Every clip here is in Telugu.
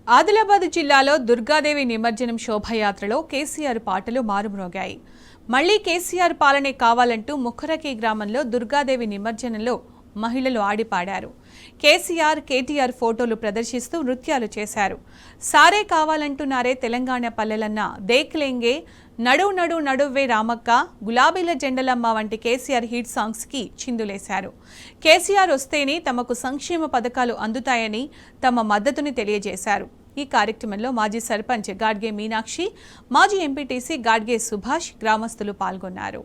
ఆదిలాబాద్ జిల్లాలో దుర్గాదేవి నిమజ్జనం శోభయాత్రలో కేసీఆర్ పాటలు మారుమ్రోగాయి. మళ్లీ కేసీఆర్ పాలనే కావాలంటూ ముఖరకి గ్రామంలో దుర్గాదేవి నిమజ్జనంలో మహిళలు ఆడిపాడారు. కేసీఆర్, కేటీఆర్ ఫోటోలు ప్రదర్శిస్తూ నృత్యాలు చేశారు. సారే కావాలంటున్నారే తెలంగాణ పల్లెలన్న, దేక్లేంగే, నడు నడు నడువ్వే రామక్క, గులాబీల జెండలమ్మ వంటి కేసీఆర్ హిట్ సాంగ్స్ కి చిందులేశారు. కేసీఆర్ వస్తేనే తమకు సంక్షేమ పథకాలు అందుతాయని తమ మద్దతుని తెలియజేశారు. ఈ కార్యక్రమంలో మాజీ సర్పంచ్ గాడ్గే మీనాక్షి, మాజీ ఎంపీటీసీ గాడ్గే సుభాష్, గ్రామస్తులు పాల్గొన్నారు.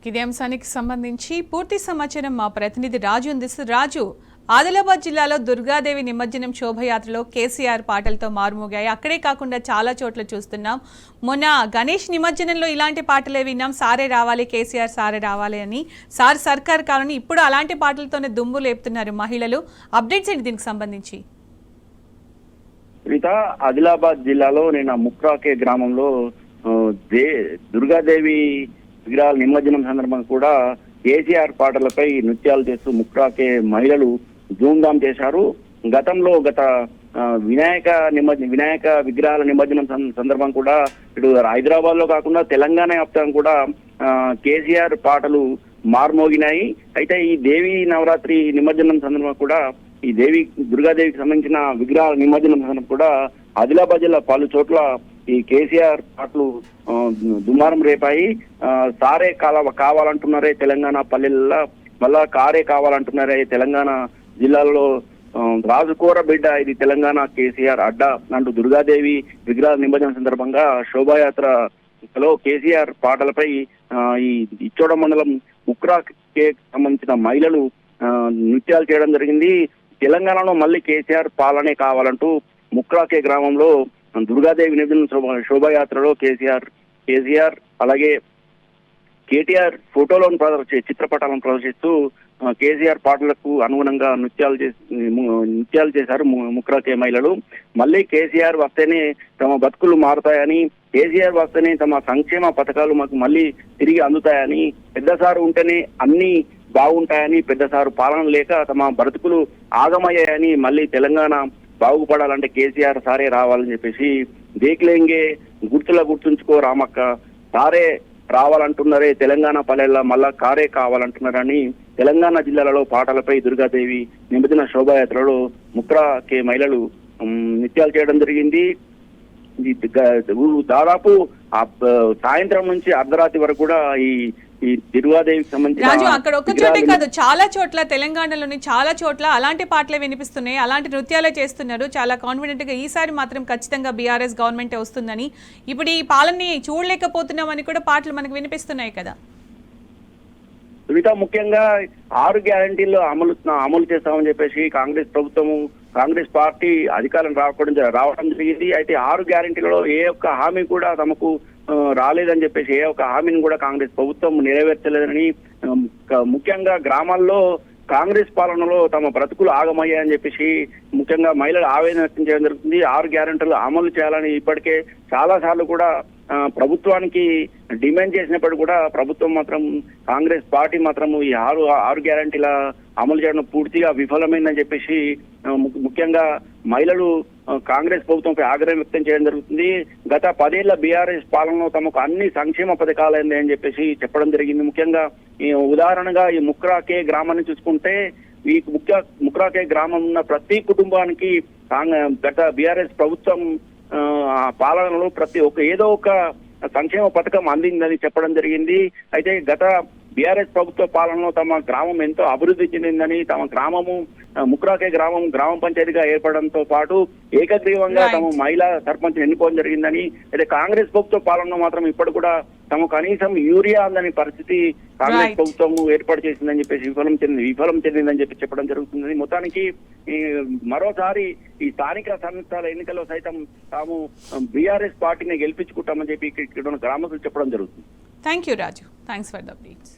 ఇదే అంశానికి సంబంధించి పూర్తి సమాచారం మా ప్రతినిధి రాజు అందిస్తారు. రాజు, ఆదిలాబాద్ జిల్లాలో దుర్గాదేవి నిమజ్జనం శోభయాత్రలో కేసీఆర్ పాటలతో మారుమోగాయి. అక్కడే కాకుండా చాలా చోట్ల చూస్తున్నాం. మొన్న గణేష్ నిమజ్జనంలో ఇలాంటి పాటలే విన్నాం, సారే రావాలి కేసీఆర్ సారే రావాలి అని, సార్ సర్కార్ కావాలని. ఇప్పుడు అలాంటి పాటలతోనే దుమ్ము లేపుతున్నారు మహిళలు. అప్డేట్స్ ఏంటి దీనికి సంబంధించి? సునీత, ఆదిలాబాద్ జిల్లాలో నేను ముక్రాకే గ్రామంలో ఆ, దుర్గాదేవి విగ్రహాల నిమజ్జనం సందర్భంగా కూడా కేసీఆర్ పాటలపై నృత్యాలు చేస్తూ ముక్రాకే మహిళలు ధూమ్ధాం చేశారు. గత వినాయక విగ్రహాల నిమజ్జనం సందర్భం కూడా ఇటు హైదరాబాద్ లో కాకుండా తెలంగాణ వ్యాప్తంగా కూడా కేసీఆర్ పాటలు మార్మోగినాయి. అయితే ఈ దేవి నవరాత్రి నిమజ్జనం సందర్భంగా కూడా ఈ దుర్గాదేవికి సంబంధించిన విగ్రహాల నిమజ్జనం సందర్భంగా కూడా ఆదిలాబాద్ జిల్లా పలు చోట్ల ఈ కేసీఆర్ పాటలు దుమారం రేపాయి. సారే కావాలంటున్నారే తెలంగాణ పల్లెల్లో, మళ్ళా కారే కావాలంటున్నారే తెలంగాణ జిల్లాలో, రాజుకోర బిడ్డ ఇది తెలంగాణ కేసీఆర్ అడ్డా అంటూ దుర్గాదేవి విగ్రహ నిమజ్జనం సందర్భంగా శోభాయాత్రలో కేసీఆర్ పాటలపై ఈ ఇచ్చోడ మండలం ముక్రాకే సంబంధించిన మహిళలు నృత్యాలు చేయడం జరిగింది. తెలంగాణలో మళ్ళీ కేసీఆర్ పాలనే కావాలంటూ ముక్రాకే గ్రామంలో దుర్గాదేవి నిమజ్జనం శోభాయాత్రలో కేసీఆర్ అలాగే కేటీఆర్ ఫోటోలను చిత్రపటాలను ప్రదర్శిస్తూ కేసీఆర్ పాటలకు అనుగుణంగా నృత్యాలు చేశారు ముక్రాకే మహిళలు. మళ్ళీ కేసీఆర్ వస్తేనే తమ బతుకులు మారుతాయని, కేసీఆర్ వస్తేనే తమ సంక్షేమ పథకాలు మాకు మళ్ళీ తిరిగి అందుతాయని, పెద్దసారు ఉంటేనే అన్ని బాగుంటాయని, పెద్దసారు పాలన లేక తమ బ్రతుకులు ఆగమయ్యాయని, మళ్ళీ తెలంగాణ బాగుపడాలంటే కేసీఆర్ సారే రావాలని చెప్పేసి దేక్లేంగే గుర్తుంచుకో రామక్క, సారే రావాలంటున్నారే తెలంగాణ పల్లెల్లో, మళ్ళా కారే కావాలంటున్నారని తెలంగాణ జిల్లాలలో పాటలపై దుర్గాదేవి నిమజ్జన శోభాయాత్రలో ముక్రాకే మహిళలు నృత్యాలు చేయడం జరిగింది. దాదాపు సాయంత్రం నుంచి అర్ధరాత్రి వరకు కూడా ఈ దుర్గాదేవికి సంబంధించి రాజు అక్కడ ఒక్క చోటే కాదు, చాలా చోట్ల తెలంగాణలోని చాలా చోట్ల అలాంటి పాటలే వినిపిస్తున్నాయి, అలాంటి నృత్యాలే చేస్తున్నారు. చాలా కాన్ఫిడెంట్ గా ఈసారి మాత్రం ఖచ్చితంగా బీఆర్ఎస్ గవర్నమెంట్ వస్తుందని, ఇప్పుడు ఈ పాలనని చూడలేకపోతున్నామని కూడా పాటలు మనకు వినిపిస్తున్నాయి కదా. సునీత, ముఖ్యంగా 6 గ్యారంటీలు అమలు చేస్తామని చెప్పేసి కాంగ్రెస్ పార్టీ అధికారం రావడం జరిగింది. అయితే 6 గ్యారంటీలలో ఏ ఒక్క హామీ కూడా తమకు రాలేదని చెప్పేసి, ఏ ఒక్క హామీని కూడా కాంగ్రెస్ ప్రభుత్వం నెరవేర్చలేదని, ముఖ్యంగా గ్రామాల్లో కాంగ్రెస్ పాలనలో తమ బ్రతుకులు ఆగమయ్యాయని చెప్పేసి ముఖ్యంగా మహిళలు ఆవేదన వ్యక్తం చేయడం జరుగుతుంది. 6 గ్యారెంటీలు అమలు చేయాలని ఇప్పటికే చాలా సార్లు కూడా ప్రభుత్వానికి డిమాండ్ చేసినప్పుడు కూడా ప్రభుత్వం మాత్రం, కాంగ్రెస్ పార్టీ మాత్రం ఈ ఆరు గ్యారెంటీల అమలు చేయడం పూర్తిగా విఫలమైందని చెప్పేసి ముఖ్యంగా మహిళలు కాంగ్రెస్ ప్రభుత్వంపై ఆగ్రహం వ్యక్తం చేయడం జరుగుతుంది. గత 10 ఏళ్ల బీఆర్ఎస్ పాలనలో తమకు అన్ని సంక్షేమ పథకాలైంది అని చెప్పేసి చెప్పడం జరిగింది. ముఖ్యంగా ఈ ఉదాహరణగా ఈ ముక్రాకే గ్రామాన్ని చూసుకుంటే, ఈ ముక్రాకే గ్రామం ఉన్న ప్రతి కుటుంబానికి గత బీఆర్ఎస్ ప్రభుత్వం పాలనలో ఏదో ఒక సంక్షేమ పథకం అందిందని చెప్పడం జరిగింది. అయితే గత బీఆర్ఎస్ ప్రభుత్వ పాలనలో తమ గ్రామం ఎంతో అభివృద్ధి చెందిందని, తమ గ్రామము ముక్రాకే గ్రామ పంచాయతీగా ఏర్పడంతో పాటు ఏకగ్రీవంగా తమ మహిళా సర్పంచ్ ఎన్నుకోవడం జరిగిందని, అయితే కాంగ్రెస్ ప్రభుత్వ పాలనలో మాత్రం ఇప్పుడు కూడా తమ కనీసం యూరియా అందని పరిస్థితి కాంగ్రెస్ ప్రభుత్వం ఏర్పాటు చేసిందని చెప్పేసి విఫలం చెందిందని చెప్పి చెప్పడం జరుగుతుంది. మొత్తానికి మరోసారి ఈ స్థానిక సంస్థల ఎన్నికల్లో సైతం తాము బీఆర్ఎస్ పార్టీని గెలిపించుకుంటామని చెప్పి ఇక్కడ గ్రామస్తులు చెప్పడం జరుగుతుంది. Thank you Raju, thanks for the updates.